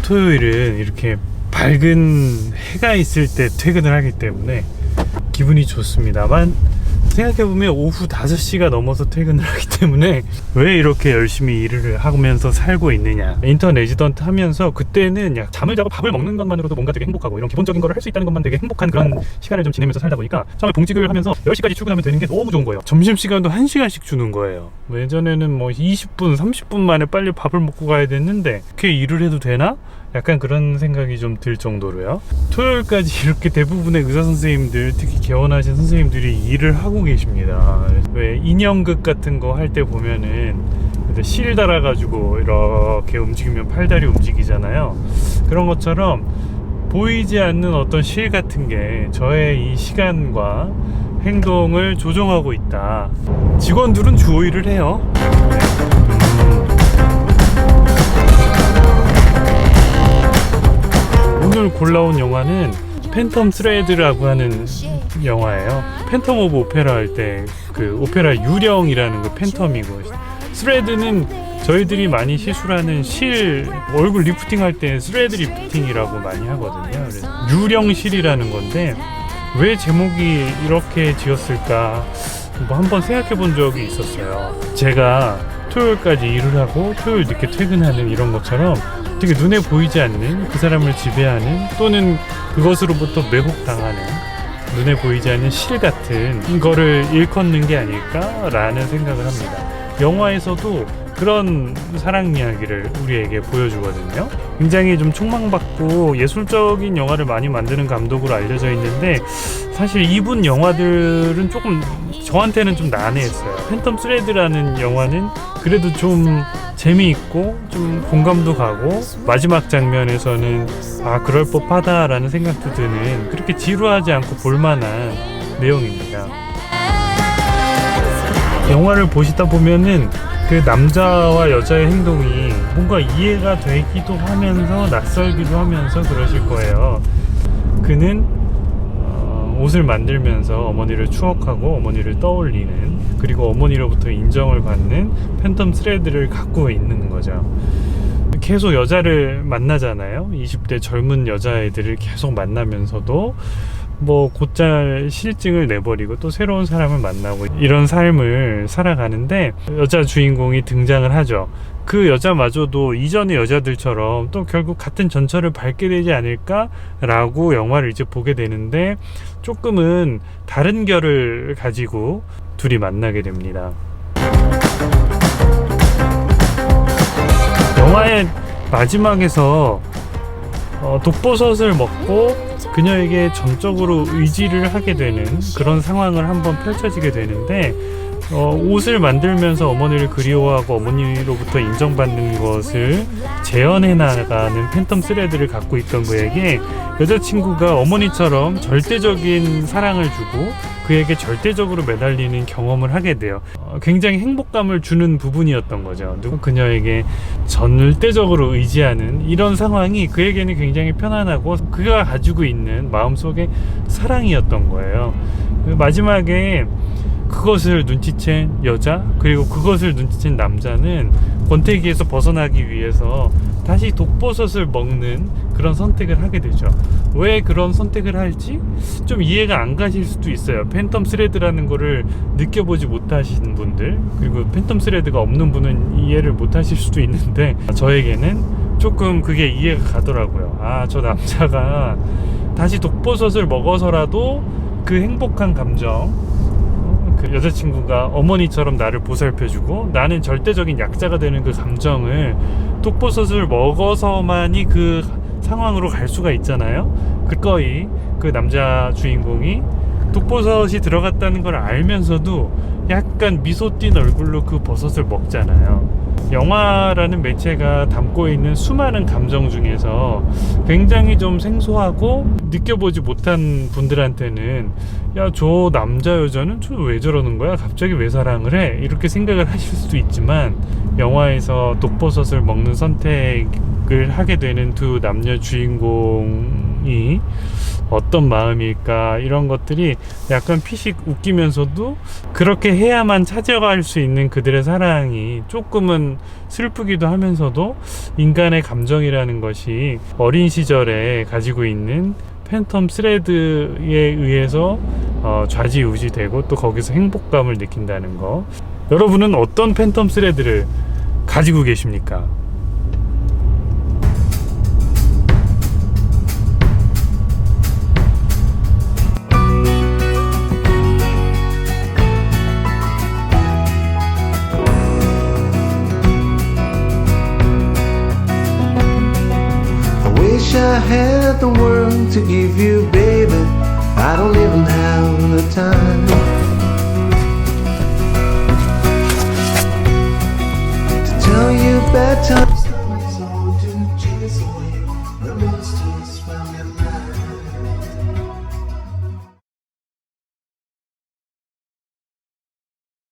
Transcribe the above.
토요일은 이렇게 밝은 해가 있을 때 퇴근을 하기 때문에 기분이 좋습니다만, 생각해보면 오후 5시가 넘어서 퇴근을 하기 때문에 왜 이렇게 열심히 일을 하면서 살고 있느냐. 인턴 레지던트 하면서 그때는 잠을 자고 밥을 먹는 것만으로도 뭔가 되게 행복하고, 이런 기본적인 거를 할 수 있다는 것만 되게 행복한 그런 시간을 좀 지내면서 살다 보니까, 처음에 봉직을 하면서 10시까지 출근하면 되는 게 너무 좋은 거예요. 점심시간도 1시간씩 주는 거예요. 예전에는 뭐 20분 30분 만에 빨리 밥을 먹고 가야 됐는데 그렇게 일을 해도 되나? 약간 그런 생각이 좀 들 정도로요. 토요일까지 이렇게 대부분의 의사 선생님들, 특히 개원하신 선생님들이 일을 하고 계십니다. 왜 인형극 같은 거 할 때 보면은 실 달아가지고 이렇게 움직이면 팔다리 움직이잖아요. 그런 것처럼 보이지 않는 어떤 실 같은 게 저의 이 시간과 행동을 조정하고 있다. 직원들은 주 5일을 해요. 오늘 골라온 영화는 팬텀 스레드라고 하는 영화예요. 팬텀 오브 오페라 할 때 그 오페라 유령이라는 그 팬텀이고, 스레드는 저희들이 많이 시술하는 실, 얼굴 리프팅 할 때 스레드 리프팅이라고 많이 하거든요. 그래서 유령실이라는 건데, 왜 제목이 이렇게 지었을까 뭐 한번 생각해 본 적이 있었어요. 제가 토요일까지 일을 하고 토요일 늦게 퇴근하는 이런 것처럼 되게 눈에 보이지 않는 그 사람을 지배하는, 또는 그것으로부터 매혹당하는, 눈에 보이지 않는 실 같은 거를 일컫는 게 아닐까라는 생각을 합니다. 영화에서도 그런 사랑 이야기를 우리에게 보여주거든요. 굉장히 좀 촉망받고 예술적인 영화를 많이 만드는 감독으로 알려져 있는데, 사실 이분 영화들은 조금 저한테는 좀 난해했어요. 팬텀 스레드라는 영화는 그래도 좀 재미있고 좀 공감도 가고, 마지막 장면에서는 그럴 법하다라는 생각도 드는, 그렇게 지루하지 않고 볼만한 내용입니다. 영화를 보시다 보면은 그 남자와 여자의 행동이 뭔가 이해가 되기도 하면서 낯설기도 하면서 그러실 거예요. 그는 옷을 만들면서 어머니를 추억하고 어머니를 떠올리는, 그리고 어머니로부터 인정을 받는 팬텀 스레드를 갖고 있는 거죠. 계속 여자를 만나잖아요. 20대 젊은 여자애들을 계속 만나면서도 뭐 곧잘 실증을 내버리고 또 새로운 사람을 만나고, 이런 삶을 살아가는데 여자 주인공이 등장을 하죠. 그 여자마저도 이전의 여자들처럼 또 결국 같은 전철을 밟게 되지 않을까라고 영화를 이제 보게 되는데, 조금은 다른 결을 가지고 둘이 만나게 됩니다. 영화의 마지막에서 독버섯을 먹고 그녀에게 전적으로 의지를 하게 되는 그런 상황을 한번 펼쳐지게 되는데, 옷을 만들면서 어머니를 그리워하고 어머니로부터 인정받는 것을 재현해 나가는 팬텀 스레드를 갖고 있던 그에게 여자친구가 어머니처럼 절대적인 사랑을 주고 그에게 절대적으로 매달리는 경험을 하게 돼요. 굉장히 행복감을 주는 부분이었던 거죠. 그녀에게 절대적으로 의지하는 이런 상황이 그에게는 굉장히 편안하고, 그가 가지고 있는 마음속의 사랑이었던 거예요. 마지막에 그것을 눈치챈 여자, 그리고 그것을 눈치챈 남자는 권태기에서 벗어나기 위해서 다시 독버섯을 먹는 그런 선택을 하게 되죠. 왜 그런 선택을 할지 좀 이해가 안 가실 수도 있어요. 팬텀 스레드라는 거를 느껴보지 못하시는 분들, 그리고 팬텀 스레드가 없는 분은 이해를 못 하실 수도 있는데, 저에게는 조금 그게 이해가 가더라고요. 저 남자가 다시 독버섯을 먹어서라도 그 행복한 감정, 그 여자친구가 어머니처럼 나를 보살펴주고 나는 절대적인 약자가 되는 그 감정을 독버섯을 먹어서만이 그 상황으로 갈 수가 있잖아요. 그거의 그 남자 주인공이 독버섯이 들어갔다는 걸 알면서도 약간 미소 띈 얼굴로 그 버섯을 먹잖아요. 영화라는 매체가 담고 있는 수많은 감정 중에서 굉장히 좀 생소하고 느껴보지 못한 분들한테는, 야, 저 남자 여자는 저 왜 저러는 거야? 갑자기 왜 사랑을 해? 이렇게 생각을 하실 수도 있지만, 영화에서 독버섯을 먹는 선택을 하게 되는 두 남녀 주인공이 마음이 어떤 마음일까, 이런 것들이 약간 피식 웃기면서도 그렇게 해야만 찾아갈 수 있는 그들의 사랑이 조금은 슬프기도 하면서도 인간의 감정이라는 것이 어린 시절에 가지고 있는 팬텀 스레드에 의해서 좌지우지되고 또 거기서 행복감을 느낀다는 거. 여러분은 어떤 팬텀 스레드를 가지고 계십니까? Wish I had the world to give you, baby. I don't even have the time.